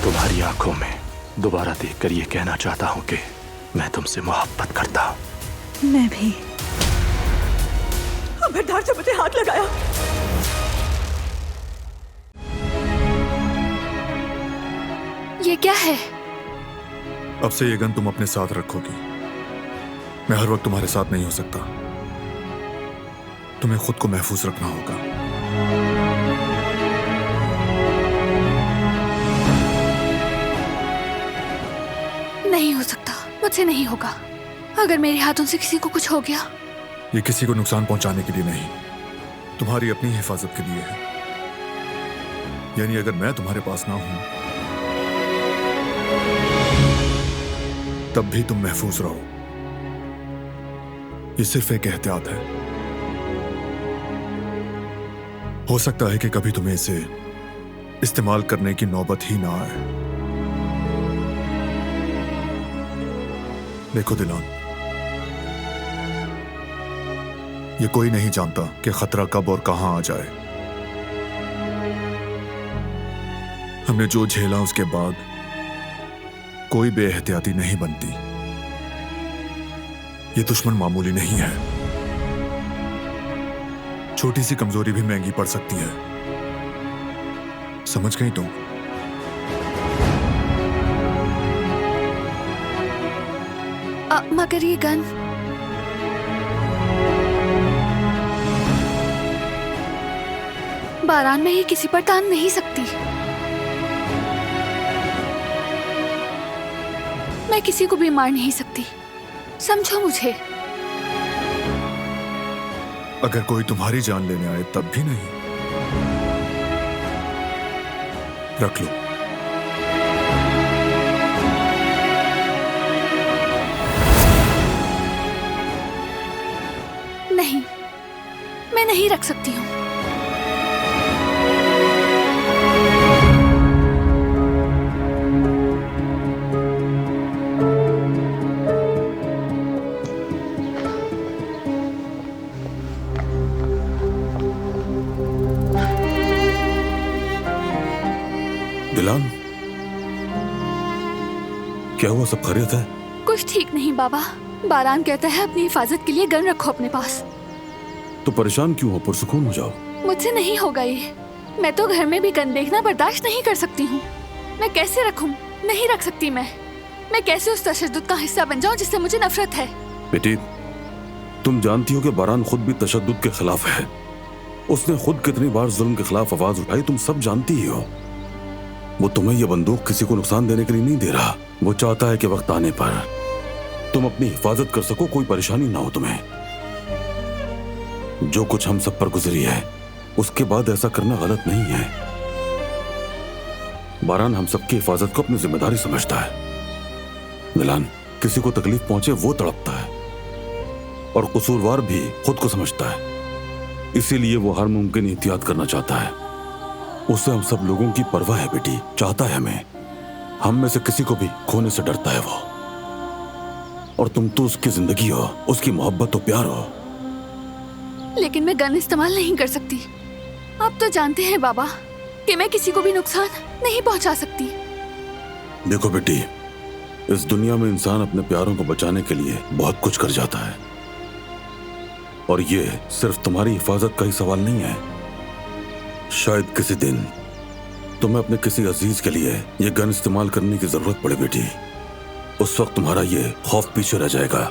मैं तुम्हारी आंखों में दोबारा देखकर ये कहना चाहता हूँ कि मैं तुमसे मोहब्बत करता हूँ। मैं भी। खबरदार से मुझे हाथ लगाया। ये क्या है? अब से ये गन तुम अपने साथ रखोगी। मैं हर वक्त तुम्हारे साथ नहीं हो सकता। तुम्हें खुद को महफूज रखना होगा। नहीं हो सकता, मुझसे नहीं होगा। अगर मेरे हाथों से किसी को कुछ हो गया। ये किसी को नुकसान पहुंचाने के लिए नहीं, तुम्हारी अपनी हिफाजत के लिए है। यानी अगर मैं तुम्हारे पास ना हूं तब भी तुम महफूज रहो। ये सिर्फ एक एहतियात है। हो सकता है कि कभी तुम्हें इसे इस्तेमाल करने की नौबत ही ना आए। देखो दिलान, ये कोई नहीं जानता कि खतरा कब और कहां आ जाए। हमने जो झेला उसके बाद कोई बेएहतियाती नहीं बनती। ये दुश्मन मामूली नहीं है। छोटी सी कमजोरी भी महंगी पड़ सकती है। समझ गई तुम? मगर ये गन बारान में ही किसी पर तान नहीं सकती। मैं किसी को भी मार नहीं सकती, समझो मुझे। अगर कोई तुम्हारी जान लेने आए तब भी नहीं। रख लो। नहीं, मैं नहीं रख सकती हूँ। दिलान, क्या हुआ? सब खैरियत है? कुछ ठीक नहीं बाबा। बारान कहता है अपनी हिफाजत के लिए गन रखो अपने पास। तो परेशान क्यों हो? पुरसुकून हो जाओ। मुझसे नहीं होगा ये। मैं तो घर में भी गन देखना बर्दाश्त नहीं कर सकती हूँ। मैं कैसे रखूं? नहीं रख सकती मैं कैसे उस तशद्दुद का हिस्सा बन जाऊं जिससे मुझे नफरत है? बेटी, तुम जानती हो कि बारान खुद भी तशद्दुद के खिलाफ है। उसने खुद कितनी बार जुल्म के खिलाफ आवाज उठाई, तुम सब जानती ही हो। वो तुम्हें यह बंदूक किसी को नुकसान देने के लिए नहीं दे रहा। वो चाहता है कि वक्त आने पर तुम अपनी हिफाजत कर सको, कोई परेशानी ना हो तुम्हें। जो कुछ हम सब पर गुजरी है उसके बाद ऐसा करना गलत नहीं है। बारान हम सबकी हिफाजत को अपनी जिम्मेदारी समझता है। दिलान, किसी को तकलीफ पहुंचे वो तड़पता है और कसूरवार भी खुद को समझता है। इसीलिए वो हर मुमकिन एहतियात करना चाहता है। उससे हम सब लोगों की परवाह है बेटी, चाहता है हमें। हम में से किसी को भी खोने से डरता है वो। और तुम तो उसकी जिंदगी हो, उसकी मोहब्बत और प्यार हो। लेकिन मैं गन इस्तेमाल नहीं कर सकती। आप तो जानते हैं बाबा कि मैं किसी को भी नुकसान नहीं पहुंचा सकती। देखो बेटी, इस दुनिया में इंसान अपने प्यारों को बचाने के लिए बहुत कुछ कर जाता है। और ये सिर्फ तुम्हारी हिफाजत का ही सवाल नहीं है। शायद किसी दिन तुम्हें अपने किसी अजीज के लिए ये गन इस्तेमाल करने की जरूरत पड़े बेटी। उस वक्त तुम्हारा ये खौफ पीछे रह जाएगा।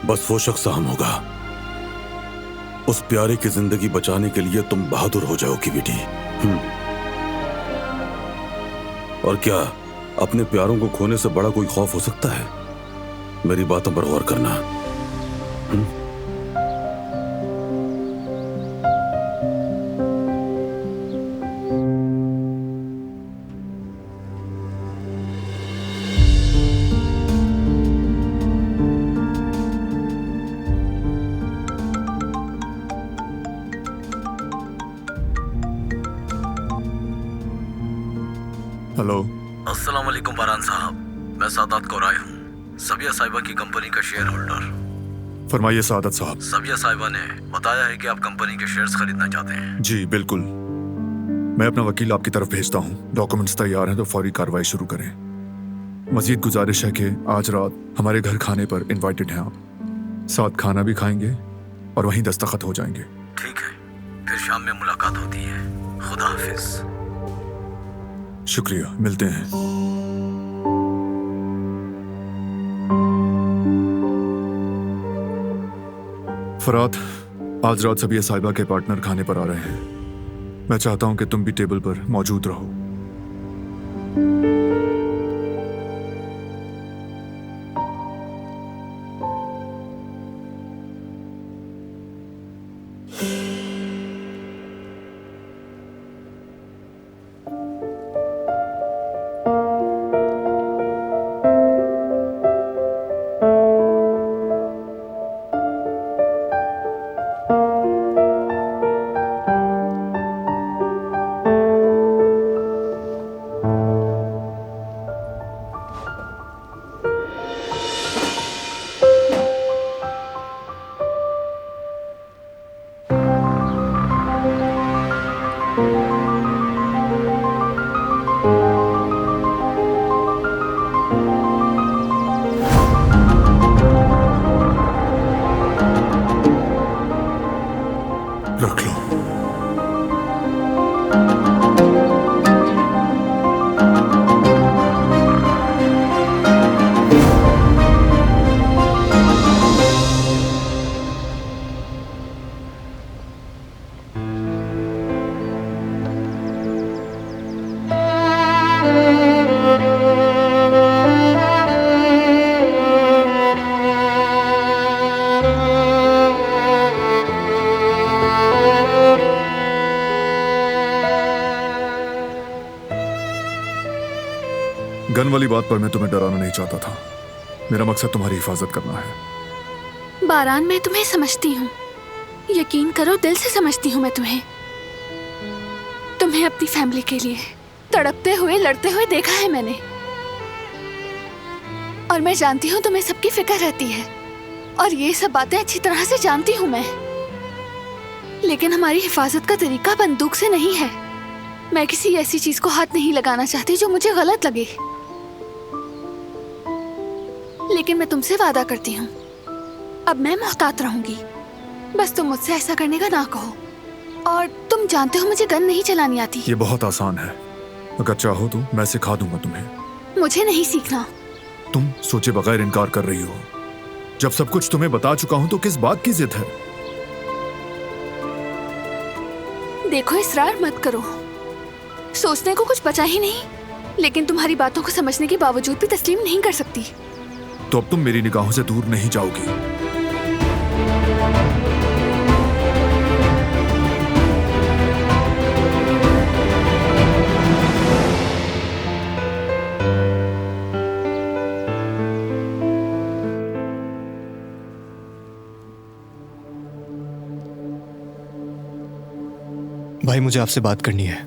बस वो शख्स अहम होगा। उस प्यारे की जिंदगी बचाने के लिए तुम बहादुर हो जाओगी बेटी। और क्या अपने प्यारों को खोने से बड़ा कोई खौफ हो सकता है? मेरी बातों पर गौर करना। हेलो। अस्सलाम वालेकुम बारान साहब, मैं सादात कौराई हूँ, सबिया साहिबा की कंपनी का शेयर होल्डर। फरमाइए सादत साहब। सबिया साहिबा ने बताया है कि आप कंपनी के शेयर्स खरीदना चाहते हैं। जी बिल्कुल। मैं अपना वकील आपकी तरफ भेजता हूँ। डॉक्यूमेंट्स तैयार हैं तो फौरी कार्रवाई शुरू करें। मजीद गुजारिश है कि आज रात हमारे घर खाने पर इनवाइटेड हैं आप। साथ खाना भी खाएंगे और वहीं दस्तखत हो जाएंगे। ठीक है, फिर शाम में मुलाकात होती है। खुदा हाफिज। शुक्रिया, मिलते हैं। फरात, आज रात सभी साहिबा के पार्टनर खाने पर आ रहे हैं। मैं चाहता हूं कि तुम भी टेबल पर मौजूद रहो। रख लो। गन वाली बात पर मैं तुम्हें डराना नहीं चाहता था। मेरा मकसद तुम्हारी हिफाजत करना है। बारान, मैं तुम्हें समझती हूँ। यकीन करो, दिल से समझती हूँ मैं तुम्हें। तुम्हें अपनी फैमिली के लिए तड़पते हुए, लड़ते हुए देखा है मैंने। और मैं जानती हूँ तुम्हें सबकी फिक्र रहती है, और ये सब बातें अच्छी तरह से जानती हूँ मैं। लेकिन हमारी हिफाजत का तरीका बंदूक से नहीं है। मैं किसी ऐसी चीज को हाथ नहीं लगाना चाहती जो मुझे गलत लगे। लेकिन मैं तुमसे वादा करती हूँ, अब मैं मोहतात रहूंगी। बस तुम मुझसे ऐसा करने का ना कहो। और तुम जानते हो मुझे गन नहीं चलानी आती। ये बहुत आसान है। अगर चाहो तो मैं सिखा दूंगा तुम्हें। मुझे नहीं सीखना। तुम सोचे बगैर इनकार कर रही हो। जब सब कुछ तुम्हें बता चुका हूं तो किस बात की जिद है? देखो, इसरार मत करो। सोचने को कुछ बचा ही नहीं, लेकिन तुम्हारी बातों को समझने के बावजूद भी तस्लीम नहीं कर सकती। तो अब तुम मेरी निगाहों से दूर नहीं जाओगी। भाई, मुझे आपसे बात करनी है,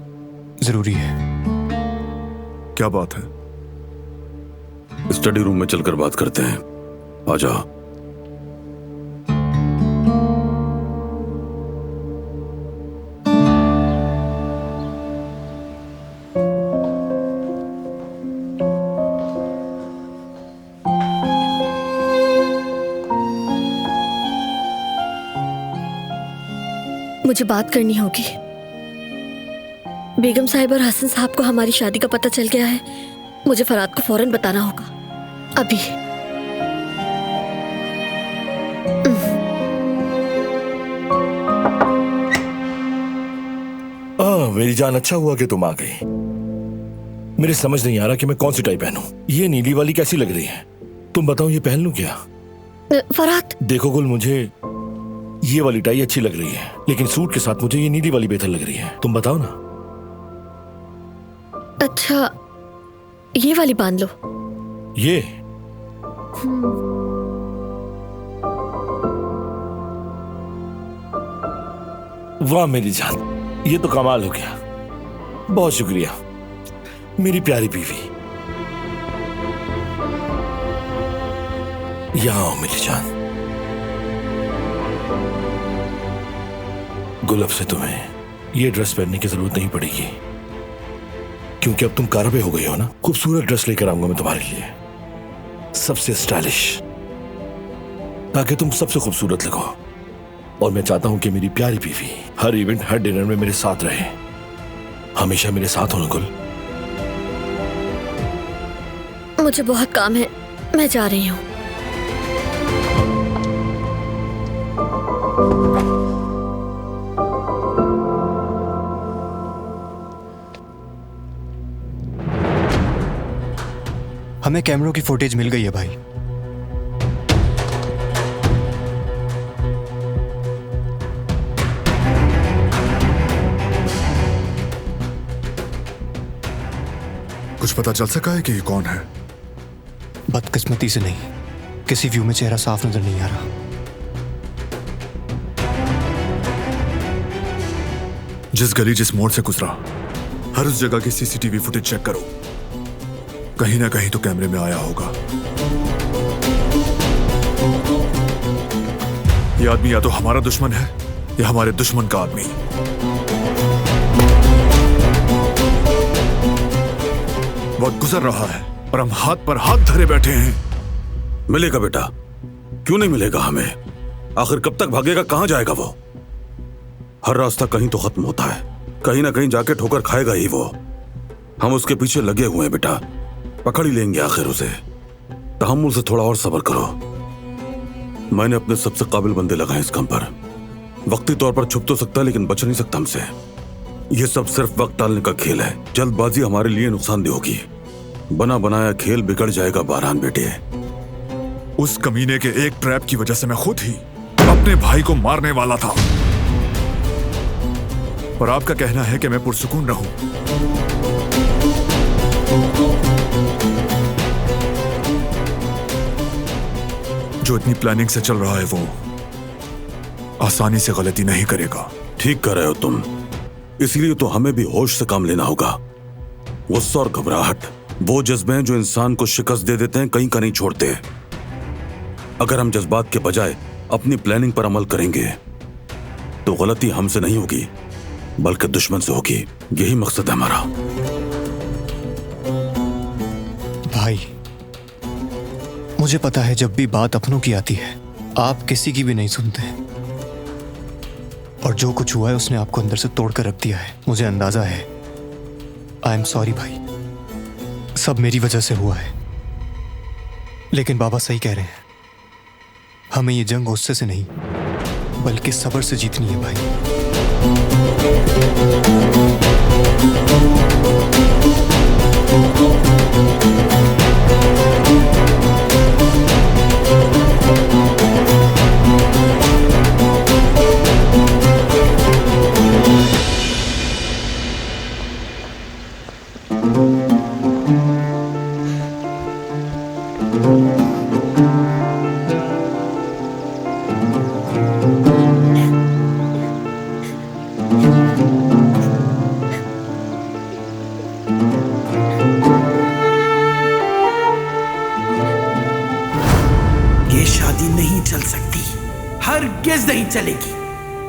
जरूरी है। क्या बात है? स्टडी रूम में चलकर बात करते हैं। आजा। मुझे बात करनी होगी। बेगम साहिब और हसन साहब को हमारी शादी का पता चल गया है। मुझे फरात को फौरन बताना होगा, अभी। मेरी जान, अच्छा हुआ कि तुम आ गई। मेरे समझ नहीं आ रहा कि मैं कौन सी टाई पहनूं। ये नीली वाली कैसी लग रही है? तुम बताओ, ये पहन लूं क्या? फरात, देखो गुल, मुझे ये वाली टाई अच्छी लग रही है, लेकिन सूट के साथ मुझे ये नीली वाली बेहतर लग रही है। तुम बताओ ना। अच्छा, ये वाली बांध लो। ये वाह मेरी जान, ये तो कमाल हो गया। बहुत शुक्रिया मेरी प्यारी बीवी। यहाँ आओ मेरी जान। गुलाब से तुम्हें ये ड्रेस पहनने की जरूरत नहीं पड़ेगी, क्योंकि अब तुम कारबे हो गई हो ना। खूबसूरत ड्रेस लेकर आऊंगा मैं तुम्हारे लिए, सबसे स्टाइलिश, ताकि तुम सबसे खूबसूरत लगो। और मैं चाहता हूं कि मेरी प्यारी बीवी हर इवेंट, हर डिनर में मेरे साथ रहे, हमेशा मेरे साथ हो गुल। मुझे बहुत काम है, मैं जा रही हूँ। हमें कैमरों की फुटेज मिल गई है भाई। कुछ पता चल सका है कि ये कौन है? बदकिस्मती से नहीं, किसी व्यू में चेहरा साफ नजर नहीं आ रहा। जिस गली, जिस मोड़ से गुजरा, हर उस जगह की सीसीटीवी फुटेज चेक करो। कहीं ना कहीं तो कैमरे में आया होगा। ये आदमी या तो हमारा दुश्मन है या हमारे दुश्मन का आदमी। वक्त गुजर रहा है और हम हाथ पर हाथ धरे बैठे हैं। मिलेगा बेटा, क्यों नहीं मिलेगा हमें? आखिर कब तक भागेगा, कहां जाएगा वो? हर रास्ता कहीं तो खत्म होता है, कहीं ना कहीं जाके ठोकर खाएगा ही वो। हम उसके पीछे लगे हुए हैं बेटा, पकड़ ही लेंगे आखिर उसे। तहम्मुल से थोड़ा और सब्र करो। मैंने अपने सबसे काबिल बंदे लगाए इस काम पर। वक्ती तौर पर छुप तो सकता है, लेकिन बच नहीं सकता हमसे। यह सब सिर्फ वक्त टालने का खेल है। जल्दबाजी हमारे लिए नुकसानदेह होगी। बना बनाया खेल बिगड़ जाएगा बारान बेटे। उस कमीने के एक ट्रैप की वजह से मैं खुद ही अपने भाई को मारने वाला था। और आपका कहना है कि मैं पुरसुकून रहूं। जो इतनी प्लानिंग से चल रहा है वो आसानी से गलती नहीं करेगा। ठीक कर रहे हो तुम, इसलिए तो हमें भी होश से काम लेना होगा। गुस्सा और घबराहट वो जज्बे हैं जो इंसान को शिकस्त दे देते हैं, कहीं का नहीं छोड़ते। अगर हम जज्बात के बजाय अपनी प्लानिंग पर अमल करेंगे तो गलती हमसे नहीं होगी बल्कि दुश्मन से होगी। यही मकसद है हमारा। भाई, मुझे पता है जब भी बात अपनों की आती है आप किसी की भी नहीं सुनते। और जो कुछ हुआ है उसने आपको अंदर से तोड़कर रख दिया है, मुझे अंदाजा है। आई एम सॉरी भाई, सब मेरी वजह से हुआ है। लेकिन बाबा सही कह रहे हैं, हमें ये जंग गुस्से से नहीं बल्कि सब्र से जीतनी है भाई। चलेगी।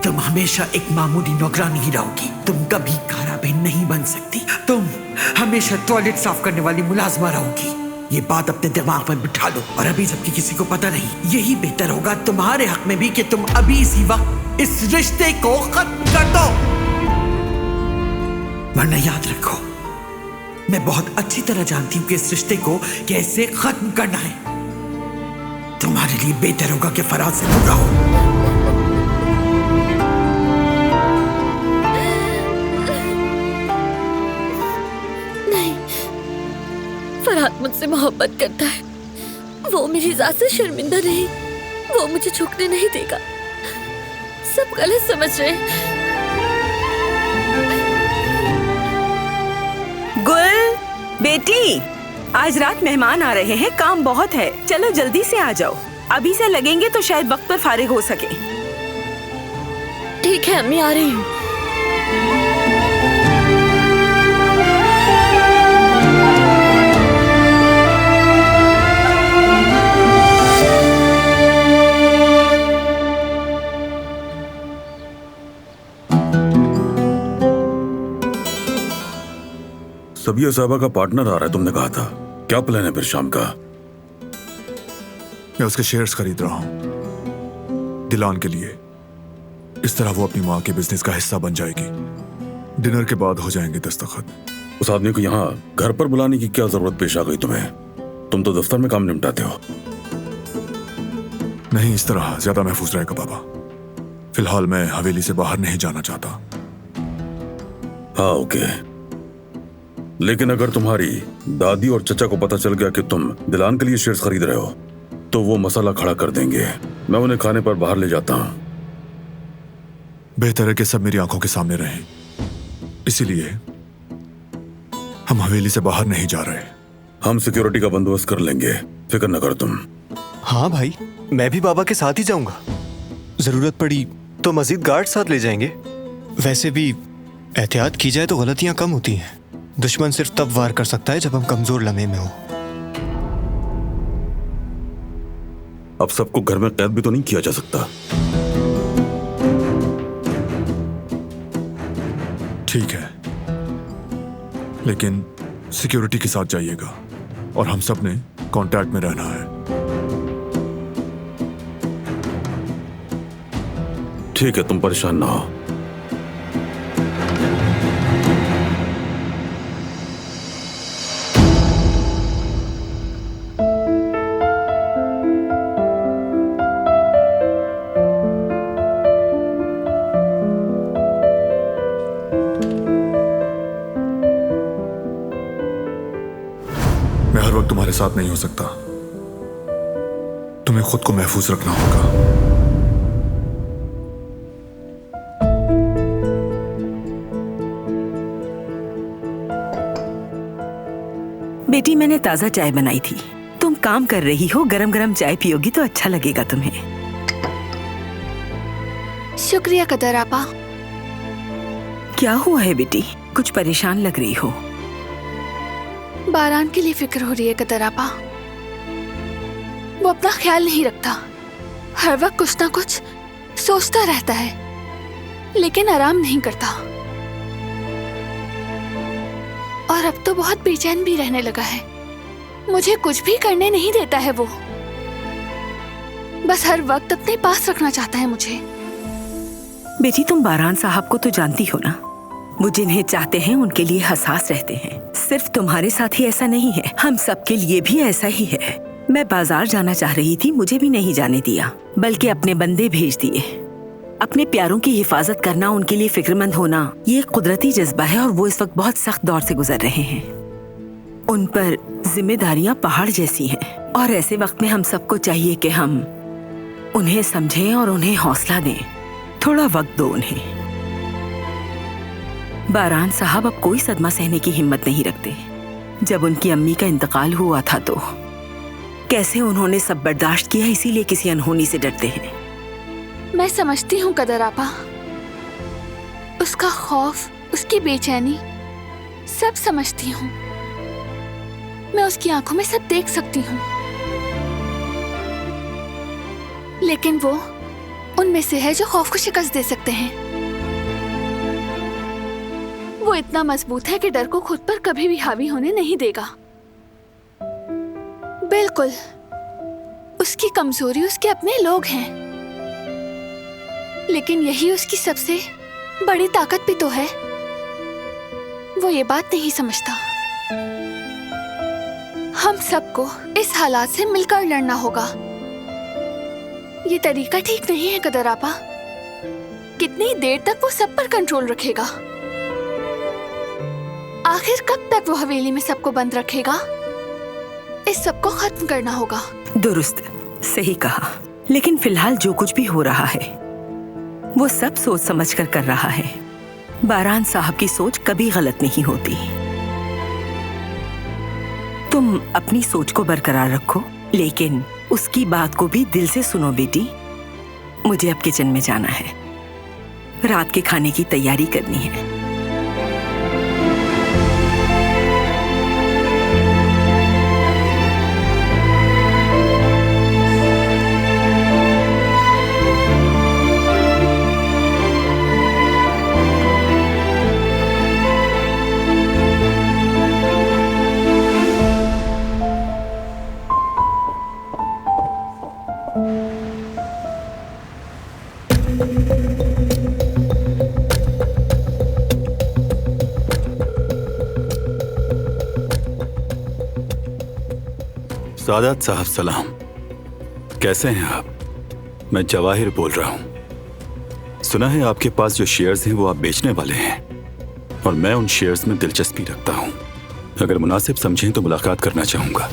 तुम हमेशा एक मामूली नौकरानी ही रहोगी। तुम कभी खाना बहन नहीं बन सकती। तुम हमेशा टॉयलेट साफ करने वाली मुलाजमा रहोगी। ये बात अपने दिमाग में बिठा लो। और अभी जबकि किसी को पता नहीं, यही बेहतर होगा तुम्हारे हक में भी कि तुम अभी इसी वक्त इस रिश्ते को खत्म कर दो। वरना याद रखो, मैं बहुत अच्छी तरह जानती हूं कि इस रिश्ते को कैसे खत्म करना है। तुम्हारे लिए बेहतर होगा कि फराज से दूर रहो। फरहाद मुझसे मोहब्बत करता है। वो मेरी जात से शर्मिंदा नहीं, वो मुझे झुकने नहीं देगा। सब गलत समझ रहे हैं। गुल बेटी, आज रात मेहमान आ रहे हैं, काम बहुत है। चलो जल्दी से आ जाओ। अभी से लगेंगे तो शायद वक्त पर फारिग हो सके। ठीक है अम्मी, आ रही हूँ। सबिया साहबा का पार्टनर आ रहा है, तुमने कहा था। क्या प्लान है फिर शाम का? मैं उसके शेयर्स खरीद रहा हूं दिलान के लिए। इस तरह वो अपनी माँ के बिजनेस का हिस्सा बन जाएगी। डिनर के बाद हो जाएंगे दस्तखत। उस आदमी को यहाँ घर पर बुलाने की क्या जरूरत पेश आ गई तुम्हें? तुम तो दफ्तर में काम निपटाते हो। नहीं, इस तरह ज्यादा महफूज रहेगा बाबा। फिलहाल मैं हवेली से बाहर नहीं जाना चाहता। हाँ ओके, लेकिन अगर तुम्हारी दादी और चचा को पता चल गया कि तुम दिलान के लिए शेयर्स खरीद रहे हो तो वो मसाला खड़ा कर देंगे। मैं उन्हें खाने पर बाहर ले जाता हूँ। बेहतर है कि सब मेरी आंखों के सामने रहें, इसीलिए हम हवेली से बाहर नहीं जा रहे। हम सिक्योरिटी का बंदोबस्त कर लेंगे, फिक्र न कर तुम। हाँ भाई, मैं भी बाबा के साथ ही जाऊंगा। जरूरत पड़ी तो मजीद गार्ड साथ ले जाएंगे। वैसे भी एहतियात की जाए तो गलतियां कम होती हैं। दुश्मन सिर्फ तब वार कर सकता है जब हम कमजोर लम्हे में हो। अब सबको घर में कैद भी तो नहीं किया जा सकता। ठीक है, लेकिन सिक्योरिटी के साथ जाइएगा और हम सब ने कांटेक्ट में रहना है। ठीक है, तुम परेशान ना हो। मैं हर वक्त तुम्हारे साथ नहीं हो सकता। तुम्हें खुद को महफूज रखना होगा। बेटी, मैंने ताजा चाय बनाई थी। तुम काम कर रही हो, गरम गरम चाय पियोगी तो अच्छा लगेगा तुम्हें। शुक्रिया कदर आपा। क्या हुआ है बेटी? कुछ परेशान लग रही हो। बारान के लिए फिक्र हो रही है कदर आपा। वो अपना ख्याल नहीं रखता, हर वक्त कुछ ना कुछ सोचता रहता है, लेकिन आराम नहीं करता। और अब तो बहुत बेचैन भी रहने लगा है। मुझे कुछ भी करने नहीं देता है वो। बस हर वक्त अपने पास रखना चाहता है मुझे। बेटी, तुम बारान साहब को तो जानती हो ना। वो जिन्हें चाहते हैं उनके लिए हसास रहते हैं। सिर्फ तुम्हारे साथ ही ऐसा नहीं है, हम सबके लिए भी ऐसा ही है। मैं बाजार जाना चाह रही थी, मुझे भी नहीं जाने दिया, बल्कि अपने बंदे भेज दिए। अपने प्यारों की हिफाजत करना, उनके लिए फिक्रमंद होना, ये एक कुदरती जज्बा है और वो इस वक्त बहुत सख्त दौर से गुजर रहे हैं। उन पर जिम्मेदारियां पहाड़ जैसी हैं और ऐसे वक्त में हम सबको चाहिए कि हम उन्हें समझें और उन्हें हौसला दें। थोड़ा वक्त दो उन्हें। बारान साहब अब कोई सदमा सहने की हिम्मत नहीं रखते। जब उनकी अम्मी का इंतकाल हुआ था तो कैसे उन्होंने सब बर्दाश्त किया, इसीलिए किसी अनहोनी से डरते हैं। मैं समझती हूँ कदर आपा, उसका खौफ, उसकी बेचैनी सब समझती हूँ। मैं उसकी आंखों में सब देख सकती हूँ, लेकिन वो उनमें से है जो खौफ को शिकस्त दे सकते हैं। वो इतना मजबूत है कि डर को खुद पर कभी भी हावी होने नहीं देगा। बिल्कुल, उसकी कमजोरी उसके अपने लोग हैं, लेकिन यही उसकी सबसे बड़ी ताकत भी तो है। वो ये बात नहीं समझता। हम सबको इस हालात से मिलकर लड़ना होगा। ये तरीका ठीक नहीं है कदर आपा। कितनी देर तक वो सब पर कंट्रोल रखेगा? आखिर कब तक वो हवेली में सबको बंद रखेगा? इस सब को खत्म करना होगा। दुरुस्त, सही कहा। लेकिन फिलहाल जो कुछ भी हो रहा है वो सब सोच समझ कर कर रहा है। बारान साहब की सोच कभी गलत नहीं होती। तुम अपनी सोच को बरकरार रखो, लेकिन उसकी बात को भी दिल से सुनो बेटी। मुझे अब किचन में जाना है, रात के खाने की तैयारी करनी है। सादात साहब सलाम। कैसे हैं आप? मैं जवाहिर बोल रहा हूं। सुना है आपके पास जो शेयर्स हैं वो आप बेचने वाले हैं, और मैं उन शेयर्स में दिलचस्पी रखता हूं। अगर मुनासिब समझें तो मुलाकात करना चाहूंगा।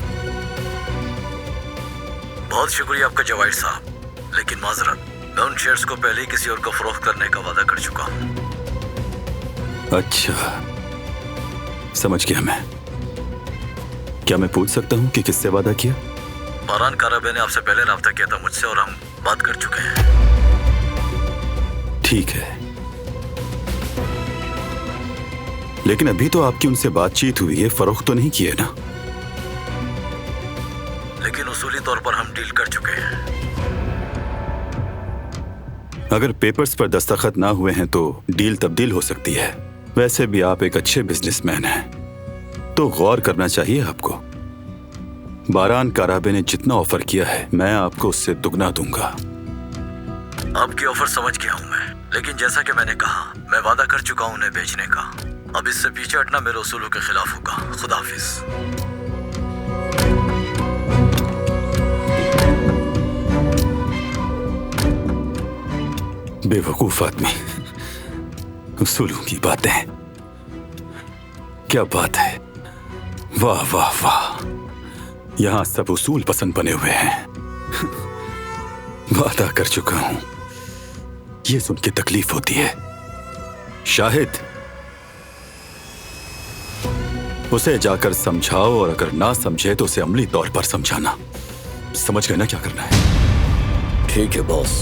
बहुत शुक्रिया आपका जवाहिर साहब, लेकिन माजरत, मैं उन शेयर्स को पहले ही किसी और को फरोख्त करने का वादा कर चुका हूं। अच्छा, समझ गया मैं। क्या मैं पूछ सकता हूं कि किससे वादा किया? बारान काराबे ने आपसे पहले रब्ता किया था मुझसे, और हम बात कर चुके हैं। ठीक है, लेकिन अभी तो आपकी उनसे बातचीत हुई है, फरोख्त तो नहीं किए ना? लेकिन उसूली तौर पर हम डील कर चुके हैं। अगर पेपर्स पर दस्तखत ना हुए हैं तो डील तब्दील हो सकती है। वैसे भी आप एक अच्छे बिजनेसमैन हैं, तो गौर करना चाहिए आपको। बारान काराबे ने जितना ऑफर किया है, मैं आपको उससे दुगना दूंगा। आपकी ऑफर समझ गया हूं मैं, लेकिन जैसा कि मैंने कहा, मैं वादा कर चुका हूं उन्हें बेचने का। अब इससे पीछे हटना मेरे उसूलों के खिलाफ होगा। खुदा हाफिज। बेवकूफ आदमी, उसूलों की बातें। क्या बात है, वाह वाह वाह। यहां सब उसूल पसंद बने हुए हैं। वादा कर चुका हूं, ये सुन के तकलीफ होती है। शाहिद, उसे जाकर समझाओ, और अगर ना समझे तो उसे अमली तौर पर समझाना। समझ गए ना क्या करना है? ठीक है बॉस।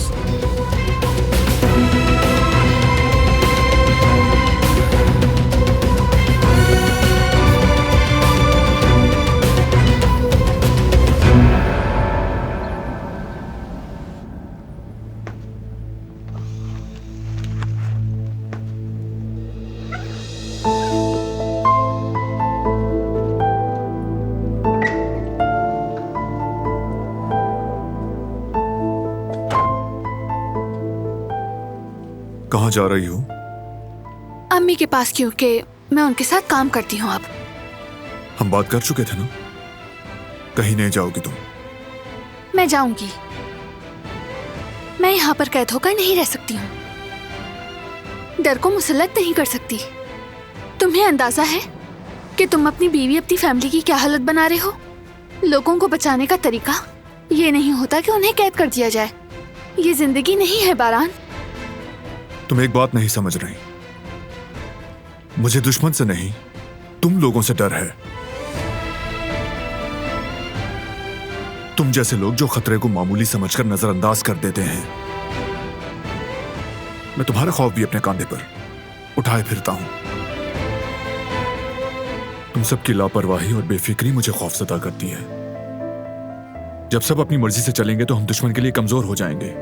कहाँ जा रही हो? अम्मी के पास, क्योंकि मैं उनके साथ काम करती हूँ। अब हम बात कर चुके थे ना, कहीं नहीं जाओगी तुम। मैं जाऊंगी। मैं यहाँ पर कैद होकर नहीं रह सकती हूँ। डर को मुसल्लत नहीं कर सकती। तुम्हें अंदाजा है कि तुम अपनी बीवी, अपनी फैमिली की क्या हालत बना रहे हो? लोगों को बचाने का तरीका ये नहीं होता कि उन्हें कैद कर दिया जाए। ये जिंदगी नहीं है बारान। तुम एक बात नहीं समझ रही। मुझे दुश्मन से नहीं, तुम लोगों से डर है। तुम जैसे लोग जो खतरे को मामूली समझकर नजरअंदाज कर देते हैं। मैं तुम्हारा खौफ भी अपने कांधे पर उठाए फिरता हूं। तुम सबकी लापरवाही और बेफिक्री मुझे खौफजदा करती है। जब सब अपनी मर्जी से चलेंगे तो हम दुश्मन के लिए कमजोर हो जाएंगे।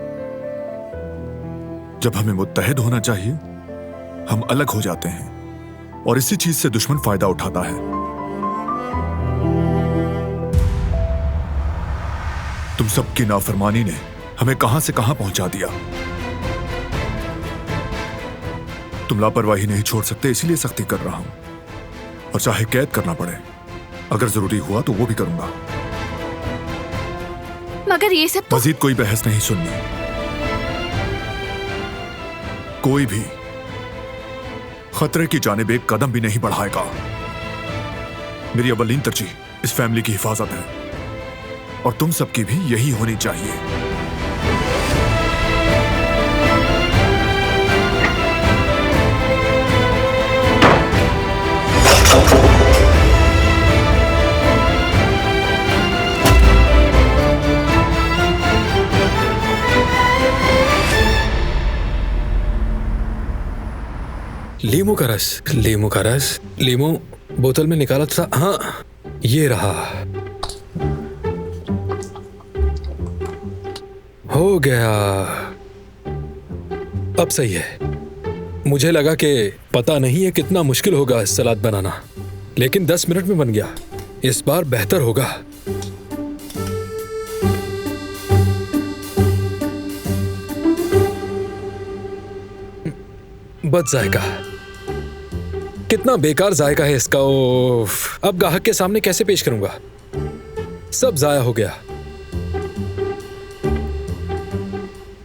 जब हमें मुत्तहिद होना चाहिए, हम अलग हो जाते हैं, और इसी चीज से दुश्मन फायदा उठाता है। तुम सबकी नाफरमानी ने हमें कहां से कहां पहुंचा दिया। तुम लापरवाही नहीं छोड़ सकते, इसीलिए सख्ती कर रहा हूं, और चाहे कैद करना पड़े, अगर जरूरी हुआ तो वो भी करूंगा। मगर ये सब मजीद कोई बहस नहीं सुननी। कोई भी खतरे की जानिब एक कदम भी नहीं बढ़ाएगा। मेरी अव्वलीन तरजीह इस फैमिली की हिफाजत है, और तुम सबकी भी यही होनी चाहिए। लीमू का रस, लीमू का रस, लीमू बोतल में निकाला था। हाँ, ये रहा। हो गया। अब सही है। मुझे लगा कि पता नहीं है कितना मुश्किल होगा सलाद बनाना, लेकिन 10 मिनट में बन गया। इस बार बेहतर होगा। बद जायका, कितना बेकार जायका है इसका। ओफ, अब ग्राहक के सामने कैसे पेश करूंगा? सब जाया हो गया।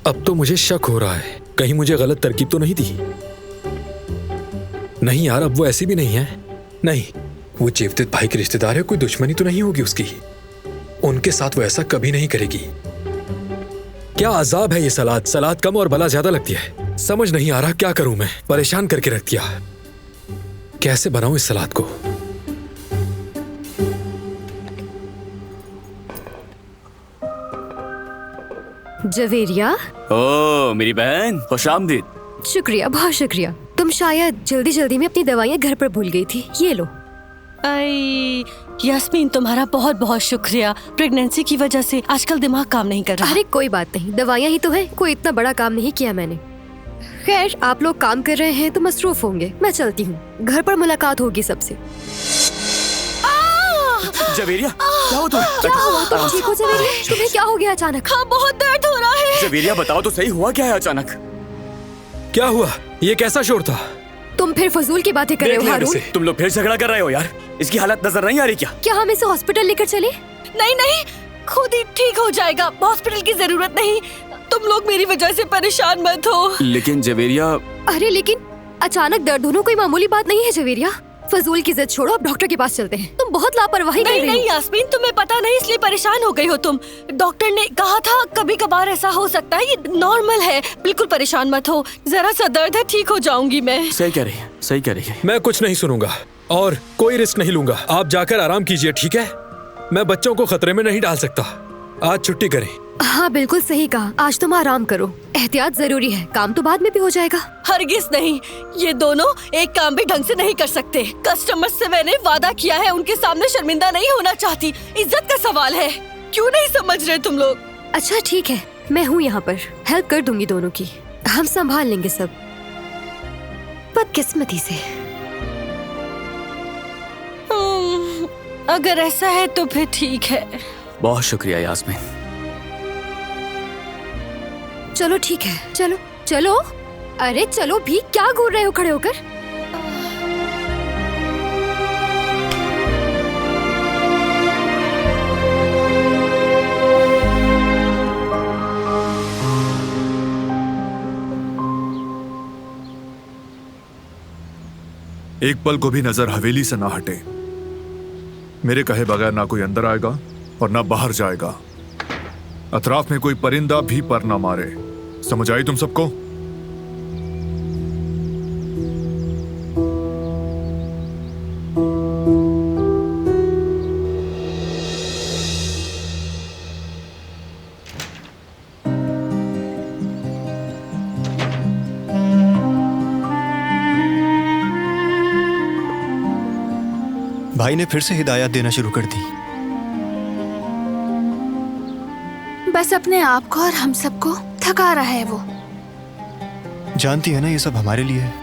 अब तो मुझे शक हो रहा है, कहीं मुझे गलत तरकीब तो नहीं दी। नहीं यार, अब वो ऐसी भी नहीं है। नहीं, वो जेवतित भाई के रिश्तेदार है, कोई दुश्मनी तो नहीं होगी उसकी। उनके साथ वो ऐसा कभी नहीं करेगी। क्या अजाब है ये सलाद। सलाद कम और भला ज्यादा लगती है। समझ नहीं आ रहा क्या करूं मैं। परेशान करके रख दिया। कैसे बनाऊं इस सलाद को? जवेरिया। ओ मेरी बहन, खुशामदीद। शुक्रिया, बहुत शुक्रिया। तुम शायद जल्दी जल्दी में अपनी दवाइयाँ घर पर भूल गई थी। ये लो। आई यास्मीन, तुम्हारा बहुत बहुत शुक्रिया। प्रेगनेंसी की वजह से आजकल दिमाग काम नहीं कर रहा। अरे कोई बात नहीं, दवाइयाँ ही तो है, कोई इतना बड़ा काम नहीं किया मैंने। खैर, आप लोग काम कर रहे हैं तो मसरूफ होंगे, मैं चलती हूँ। घर पर मुलाकात होगी सबसे। जवेरिया, क्या हुआ तुम्हें? क्या हुआ? तुम ठीक हो जवेरिया? तुम्हें क्या हो गया अचानक? हाँ, बहुत दर्द हो रहा है। जवेरिया बताओ तो सही, हुआ क्या है अचानक? क्या हुआ? ये कैसा शोर था? तुम फिर फजूल की बातें कर रहे हो हारून। तुम लोग फिर झगड़ा कर रहे हो यार। इसकी हालत नजर नहीं आ रही क्या? क्या हम इसे हॉस्पिटल लेकर चले? नहीं नहीं, खुद ही ठीक हो जाएगा, हॉस्पिटल की जरूरत नहीं। तुम लोग मेरी वजह से परेशान मत हो। लेकिन जवेरिया। अरे लेकिन अचानक दर्द होना कोई मामूली बात नहीं है जवेरिया। फजूल की जिद छोड़ो, अब डॉक्टर के पास चलते हैं। तुम बहुत लापरवाही कर रही हो। नहीं यास्मीन, तुम्हें पता नहीं इसलिए परेशान हो गई हो तुम। डॉक्टर ने कहा था कभी कभार ऐसा हो सकता है, ये नॉर्मल है। बिल्कुल परेशान मत हो, जरा सा दर्द है, ठीक हो जाऊंगी मैं। सही कह रही है, सही कह रही है। मैं कुछ नहीं सुनूंगा और कोई रिस्क नहीं लूंगा। आप जाकर आराम कीजिए, ठीक है? मैं बच्चों को खतरे में नहीं डाल सकता। आज छुट्टी करें। हाँ बिल्कुल सही कहा, आज तुम आराम करो। एहतियात जरूरी है, काम तो बाद में भी हो जाएगा। हरगिज नहीं, ये दोनों एक काम भी ढंग से नहीं कर सकते। कस्टमर से मैंने वादा किया है, उनके सामने शर्मिंदा नहीं होना चाहती। इज्जत का सवाल है, क्यों नहीं समझ रहे तुम लोग? अच्छा ठीक है, मैं हूँ यहाँ पर, हेल्प कर दूंगी दोनों की। हम संभाल लेंगे सब, बदकिस्मती से। अगर ऐसा है तो फिर ठीक है। बहुत शुक्रिया यास्मीन। चलो ठीक है, चलो चलो। अरे चलो भी, क्या घूर रहे हो खड़े होकर? एक पल को भी नजर हवेली से ना हटे। मेरे कहे बगैर ना कोई अंदर आएगा और ना बाहर जाएगा। अतराफ में कोई परिंदा भी पर ना मारे। समझ आई तुम सबको? भाई ने फिर से हिदायत देना शुरू कर दी। बस अपने आप को और हम सबको थका रहा है वो। जानती है ना, ये सब हमारे लिए है।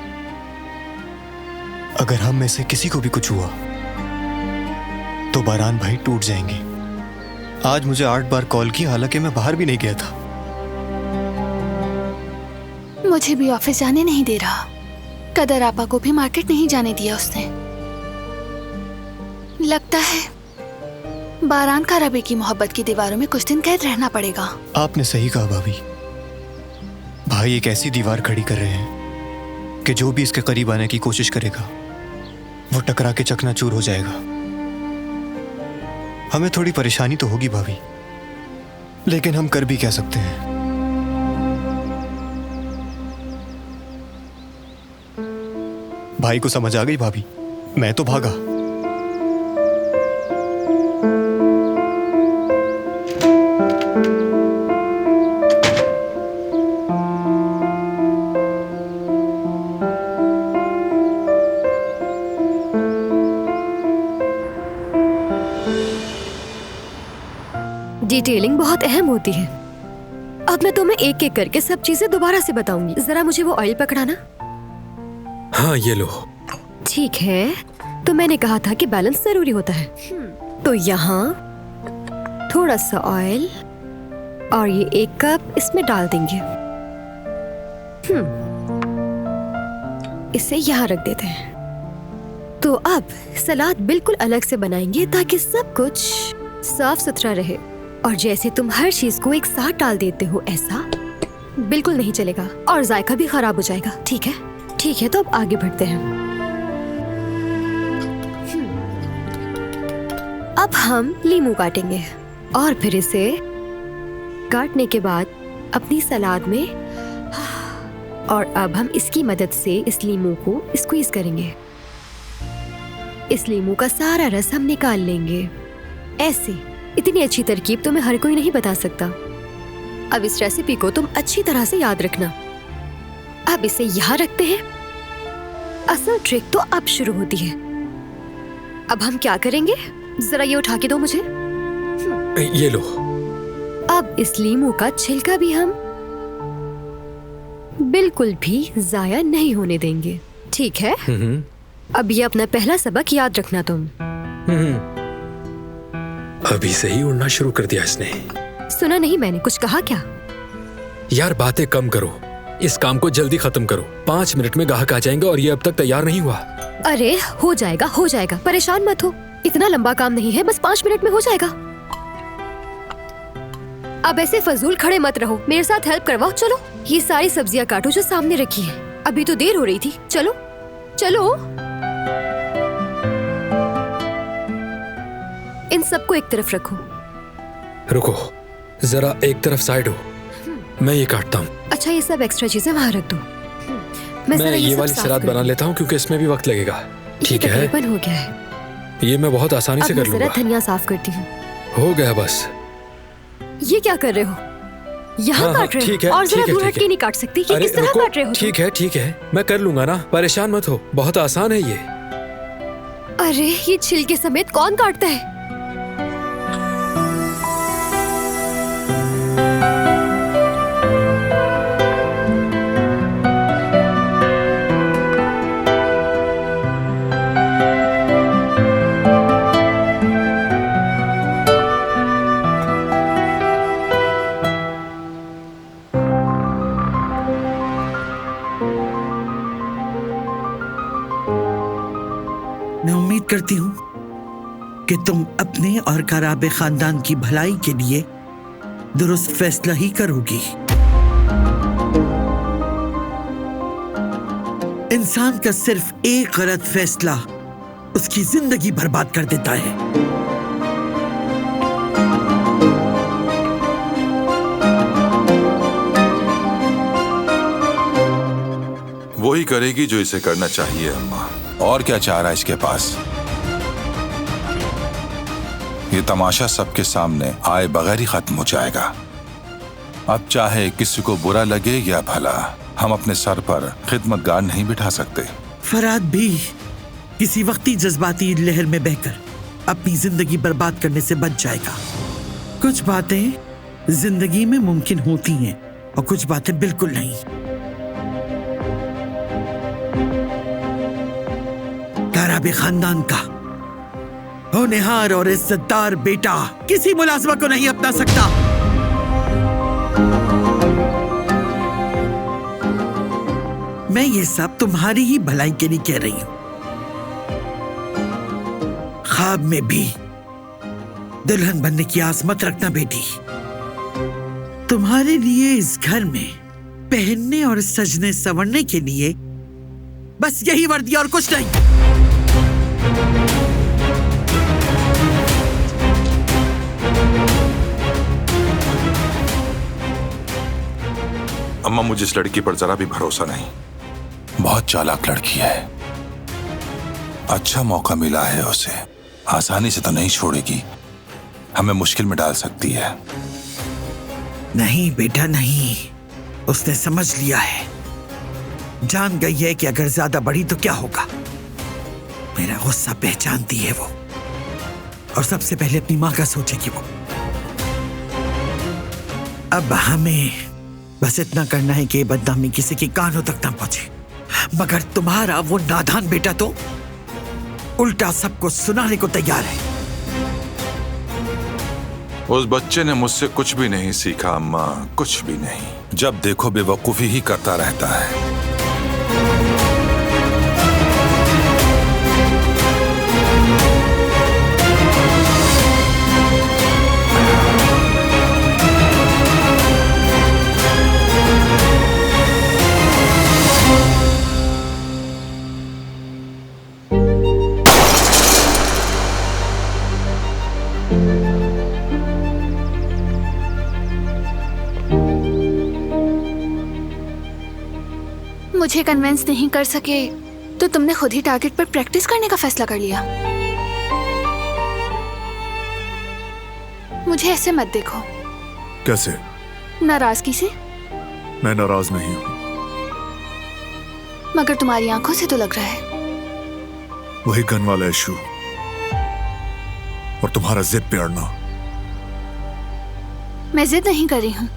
अगर हम में से किसी को भी कुछ हुआ तो बारान भाई टूट जाएंगे। आज मुझे 8 बार कॉल की, हालांकि मैं बाहर भी नहीं गया था। मुझे भी ऑफिस जाने नहीं दे रहा। कदर आपा को भी मार्केट नहीं जाने दिया उसने। लगता है बारान का रबी की मोहब्बत की दीवारों में कुछ दिन कैद रहना पड़ेगा। आपने सही कहा भाभी। भाई एक ऐसी दीवार खड़ी कर रहे हैं कि जो भी इसके करीब आने की कोशिश करेगा वो टकरा के चकनाचूर हो जाएगा। हमें थोड़ी परेशानी तो होगी भाभी, लेकिन हम कर भी क्या सकते हैं। भाई को समझ आ गई भाभी, मैं तो भागा। डिटेलिंग बहुत अहम होती है। अब मैं तुम्हें एक एक करके सब चीजें दोबारा से बताऊंगी। जरा मुझे वो ऑयल पकड़ाना। हाँ ये लो। ठीक है, तो मैंने कहा था कि बैलेंस जरूरी होता है। तो यहाँ थोड़ा सा ऑयल और ये 1 कप इसमें डाल देंगे। इसे यहाँ रख देते हैं। तो अब सलाद बिल्कुल अलग से बनाएंगे ताकि सब कुछ साफ सुथरा रहे। और जैसे तुम हर चीज को एक साथ डाल देते हो ऐसा बिल्कुल नहीं चलेगा और जायका भी खराब हो जाएगा। ठीक है? ठीक है, तो अब आगे बढ़ते हैं। अब हम लीमू काटेंगे और फिर इसे काटने के बाद अपनी सलाद में, और अब हम इसकी मदद से इस लीमू को स्क्वीज करेंगे। इस लीमू का सारा रस हम निकाल लेंगे। ऐसे इतनी अच्छी तरकीब तो मैं हर कोई नहीं बता सकता। अब इस रेसिपी को तुम अच्छी तरह से याद रखना। अब इसे यहाँ रखते हैं। असल ट्रिक तो अब शुरू होती है। अब हम क्या करेंगे, जरा ये उठा के दो मुझे। ये लो। अब इस लीमू का छिलका भी हम बिल्कुल भी जाया नहीं होने देंगे। ठीक है? अब ये अपना पहला सबक याद रखना तुम। अभी से ही उड़ना शुरू कर दिया इसने। सुना नहीं मैंने, कुछ कहा क्या? यार बातें कम करो, इस काम को जल्दी खत्म करो। 5 मिनट में ग्राहक आ जाएंगे और ये अब तक तैयार नहीं हुआ। अरे हो जाएगा, हो जाएगा, परेशान मत हो। इतना लंबा काम नहीं है, बस 5 मिनट में हो जाएगा। अब ऐसे फजूल खड़े मत रहो, मेरे साथ हेल्प करवाओ। चलो ये सारी सब्जियां काटो जो सामने रखी है। अभी तो देर हो रही थी। चलो चलो। इन सबको एक तरफ रखो। रुको, जरा एक तरफ साइड हो, मैं ये काटता हूँ। अच्छा, ये सब एक्स्ट्रा चीजें वहाँ रख दो। मैं ये वाली सलाद बना लेता हूँ क्योंकि इसमें भी वक्त लगेगा। ठीक है? तकरीबन हो गया है। ये मैं बहुत आसानी से कर लूंगा। जरा धनिया साफ करती हूँ। हो गया बस। ये क्या कर रहे हो? यहाँ काट रहे हो? और जरा दूर हट के नहीं काट सकती? ये किस तरह काट रहे हो? ठीक है ठीक है, मैं कर लूंगा ना, परेशान मत हो, बहुत आसान है ये। अरे ये छिलके समेत कौन काटता है? करती हूं कि तुम अपने और खराबे खानदान की भलाई के लिए दुरुस्त फैसला ही करोगी। इंसान का सिर्फ एक गलत फैसला उसकी जिंदगी बर्बाद कर देता है। वही करेगी जो इसे करना चाहिए अम्मा। और क्या चाह रहा है इसके पास? ये तमाशा सबके सामने आए बगैर ही खत्म हो जाएगा। अब चाहे किसी को बुरा लगे या भला, हम अपने सर पर खिदमतगार नहीं बिठा सकते। फराद भी किसी वक्ती जज्बाती लहर में बहकर अपनी जिंदगी बर्बाद करने से बच जाएगा। कुछ बातें जिंदगी में मुमकिन होती हैं और कुछ बातें बिल्कुल नहीं। खराबे खानदान का होनहार और इज्जतदार बेटा किसी मुलाजमा को नहीं अपना सकता। मैं ये सब तुम्हारी ही भलाई के लिए कह रही हूं। ख्वाब में भी दुल्हन बनने की आस मत रखना बेटी। तुम्हारे लिए इस घर में पहनने और सजने संवरने के लिए बस यही वर्दी और कुछ नहीं। अम्मा, मुझे इस लड़की पर जरा भी भरोसा नहीं। बहुत चालाक लड़की है। अच्छा मौका मिला है उसे, आसानी से तो नहीं छोड़ेगी, हमें मुश्किल में डाल सकती है। नहीं बेटा नहीं, उसने समझ लिया है, जान गई है कि अगर ज्यादा बढ़ी तो क्या होगा। मेरा गुस्सा पहचानती है वो, और सबसे पहले अपनी माँ का सोचेगी वो। अब हमें बस इतना करना है कि ये बदनामी किसी के कानों तक ना पहुंचे। मगर तुम्हारा वो नादान बेटा तो उल्टा सबको सुनाने को तैयार है। उस बच्चे ने मुझसे कुछ भी नहीं सीखा अम्मा, कुछ भी नहीं। जब देखो बेवकूफी ही करता रहता है। मुझे कन्विंस नहीं कर सके तो तुमने खुद ही टारगेट पर प्रैक्टिस करने का फैसला कर लिया। मुझे ऐसे मत देखो। कैसे? नाराजगी से? मैं नाराज नहीं हूं, मगर तुम्हारी आंखों से तो लग रहा है। वही गन वाला इशू और तुम्हारा जिद पे अड़ना। मैं जिद नहीं कर रही हूँ,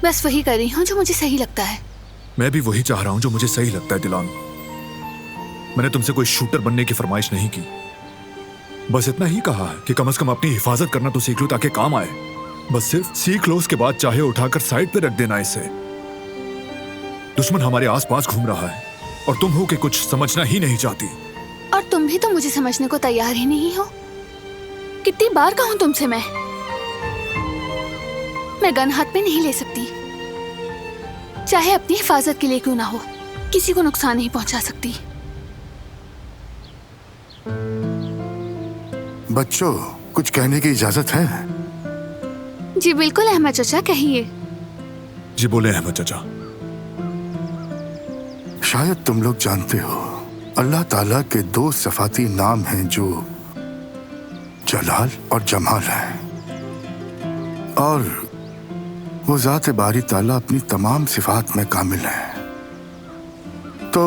बस वही कर रही हूँ जो मुझे सही लगता है। मैं भी वही चाह रहा हूं जो मुझे सही लगता है दिलान। मैंने तुमसे कोई शूटर बनने की फरमाइश नहीं की, बस इतना ही कहा है कि कम से कम अपनी हिफाजत करना तो सीख लो ताकि काम आए। बस सिर्फ सीख लो, उसके बाद चाहे उठाकर साइड पे रख देना इसे। दुश्मन हमारे आसपास घूम रहा है और तुम हो कि कुछ समझना ही नहीं चाहती। और तुम भी तो मुझे समझने को तैयार ही नहीं हो। कितनी बार कहूं तुमसे मैं गन हाथ में नहीं ले सकती, चाहे अपनी हिफाजत के लिए क्यों ना हो। किसी को नुकसान नहीं पहुंचा सकती। बच्चों, कुछ कहने की इजाजत है? जी बिल्कुल अहमद चाचा, कहिए। जी बोले अहमद चाचा। शायद तुम लोग जानते हो, अल्लाह ताला के 2 सफाती नाम हैं जो जलाल और जमाल हैं, और वो ज़ात बारी ताला अपनी तमाम सिफात में कामिल है। तो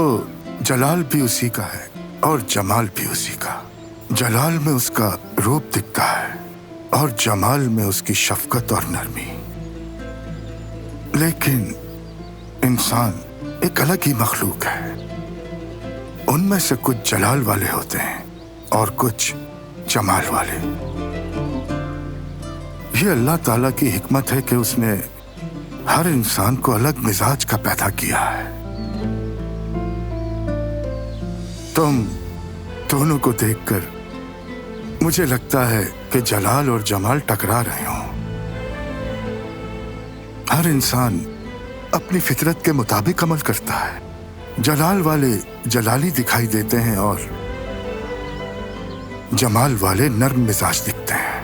जलाल भी उसी का है और जमाल भी उसी का। जलाल में उसका रूप दिखता है और जमाल में उसकी शफकत और नरमी। लेकिन इंसान एक अलग ही मखलूक है। उनमें से कुछ जलाल वाले होते हैं और कुछ जमाल वाले। ये अल्लाह ताला की हिकमत है कि उसने हर इंसान को अलग मिजाज का पैदा किया है। तुम दोनों को देखकर मुझे लगता है कि जलाल और जमाल टकरा रहे हों। हर इंसान अपनी फितरत के मुताबिक अमल करता है। जलाल वाले जलाली दिखाई देते हैं और जमाल वाले नर्म मिजाज दिखते हैं।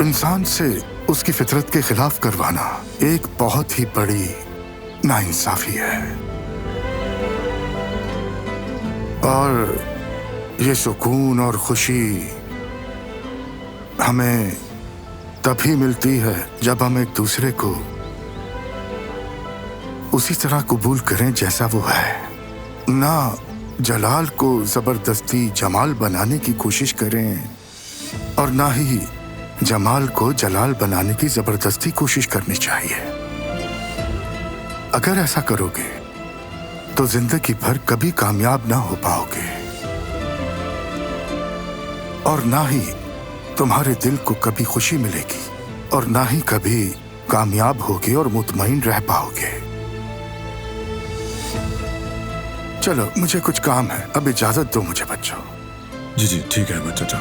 इंसान से उसकी फितरत के खिलाफ करवाना एक बहुत ही बड़ी नाइंसाफी है, और ये सुकून और खुशी हमें तभी मिलती है जब हम एक दूसरे को उसी तरह कबूल करें जैसा वो है। ना जलाल को जबरदस्ती जमाल बनाने की कोशिश करें और ना ही जमाल को जलाल बनाने की जबरदस्ती कोशिश करनी चाहिए। अगर ऐसा करोगे तो जिंदगी भर कभी कामयाब ना हो पाओगे, और ना ही तुम्हारे दिल को कभी खुशी मिलेगी, और ना ही कभी कामयाब होगे और मुतमईन रह पाओगे। चलो, मुझे कुछ काम है, अब इजाजत दो मुझे बच्चों। जी जी ठीक है अहमद चाचा।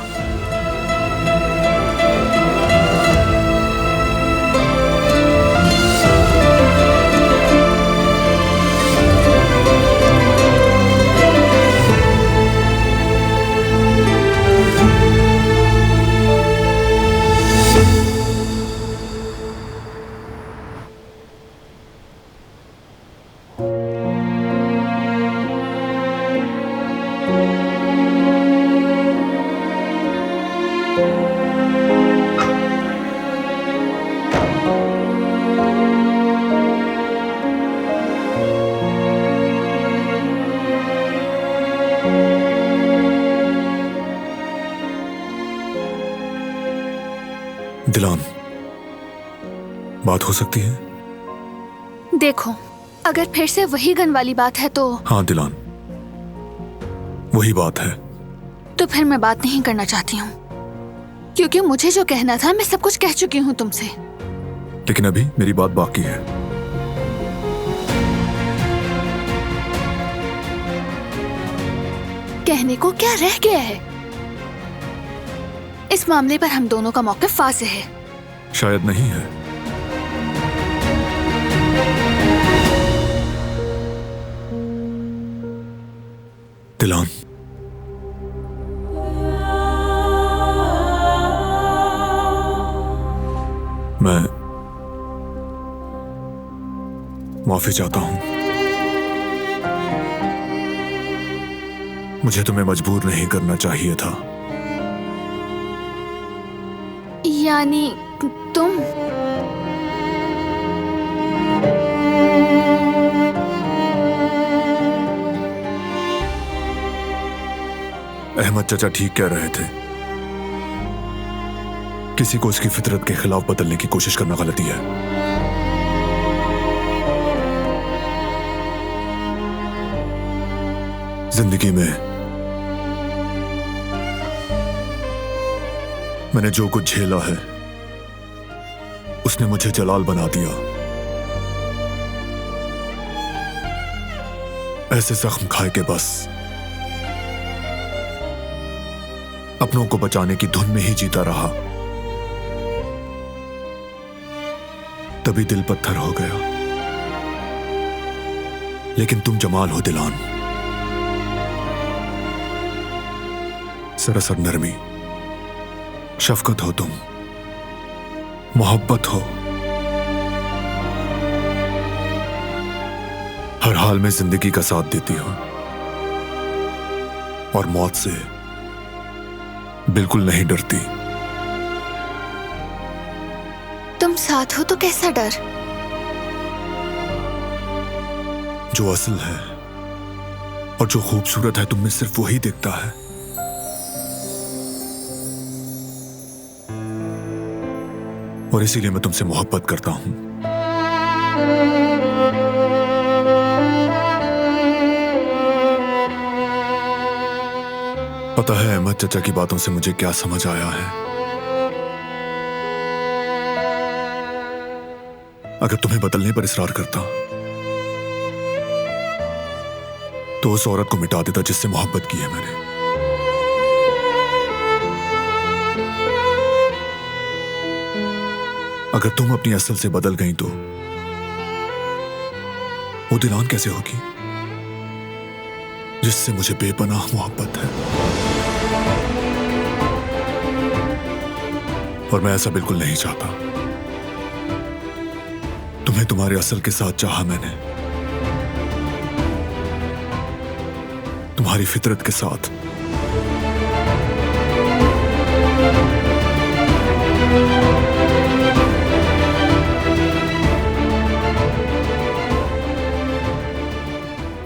दिलान, बात हो सकती है? देखो, अगर फिर से वही गन वाली बात है तो। हाँ दिलान, वही बात है। तो फिर मैं बात नहीं करना चाहती हूँ, क्योंकि मुझे जो कहना था मैं सब कुछ कह चुकी हूँ तुमसे। लेकिन अभी मेरी बात बाकी है। कहने को क्या रह गया है? इस मामले पर हम दोनों का मौक़िफ़ वाज़ेह है। शायद नहीं है। दिलान, मैं माफी चाहता हूं। मुझे तुम्हें मजबूर नहीं करना चाहिए था। यानी तुम अहमद चाचा ठीक कह रहे थे। किसी को उसकी फितरत के खिलाफ बदलने की कोशिश करना गलती है। जिंदगी में मैंने जो कुछ झेला है उसने मुझे जलाल बना दिया। ऐसे जख्म खाए के बस अपनों को बचाने की धुन में ही जीता रहा। तभी दिल पत्थर हो गया। लेकिन तुम जमाल हो दिलान, सरसर नरमी, शफकत हो तुम, मोहब्बत हो। हर हाल में जिंदगी का साथ देती हो और मौत से बिल्कुल नहीं डरती। तुम साथ हो तो कैसा डर? जो असल है और जो खूबसूरत है तुम में सिर्फ वही दिखता है। और इसीलिए मैं तुमसे मोहब्बत करता हूं। पता है अहमद चाचा की बातों से मुझे क्या समझ आया है। अगर तुम्हें बदलने पर इसरार करता तो उस औरत को मिटा देता जिससे मोहब्बत की है मैंने। अगर तुम अपनी असल से बदल गई तो वो दिलान कैसे होगी जिससे मुझे बेपनाह मोहब्बत है। और मैं ऐसा बिल्कुल नहीं चाहता। तुम्हें तुम्हारे असल के साथ चाहा मैंने, तुम्हारी फितरत के साथ।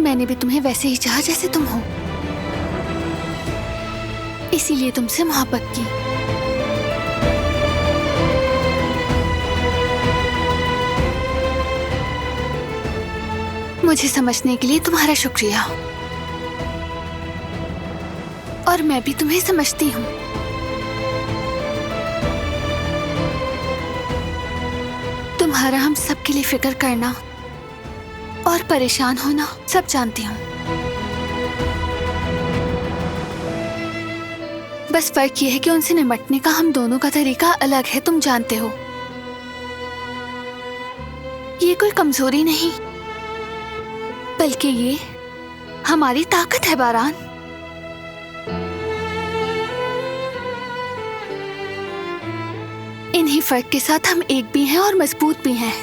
मैंने भी तुम्हें वैसे ही चाहा जैसे तुम हो, इसीलिए तुमसे मोहब्बत की। मुझे समझने के लिए तुम्हारा शुक्रिया। और मैं भी तुम्हें समझती हूँ। तुम्हारा हम सबके लिए फिक्र करना और परेशान होना सब जानती हूँ। बस फर्क यह है कि उनसे निपटने का हम दोनों का तरीका अलग है, तुम जानते हो। ये कोई कमजोरी नहीं बल्कि ये हमारी ताकत है बारान। इन्हीं फर्क के साथ हम एक भी हैं और मजबूत भी हैं।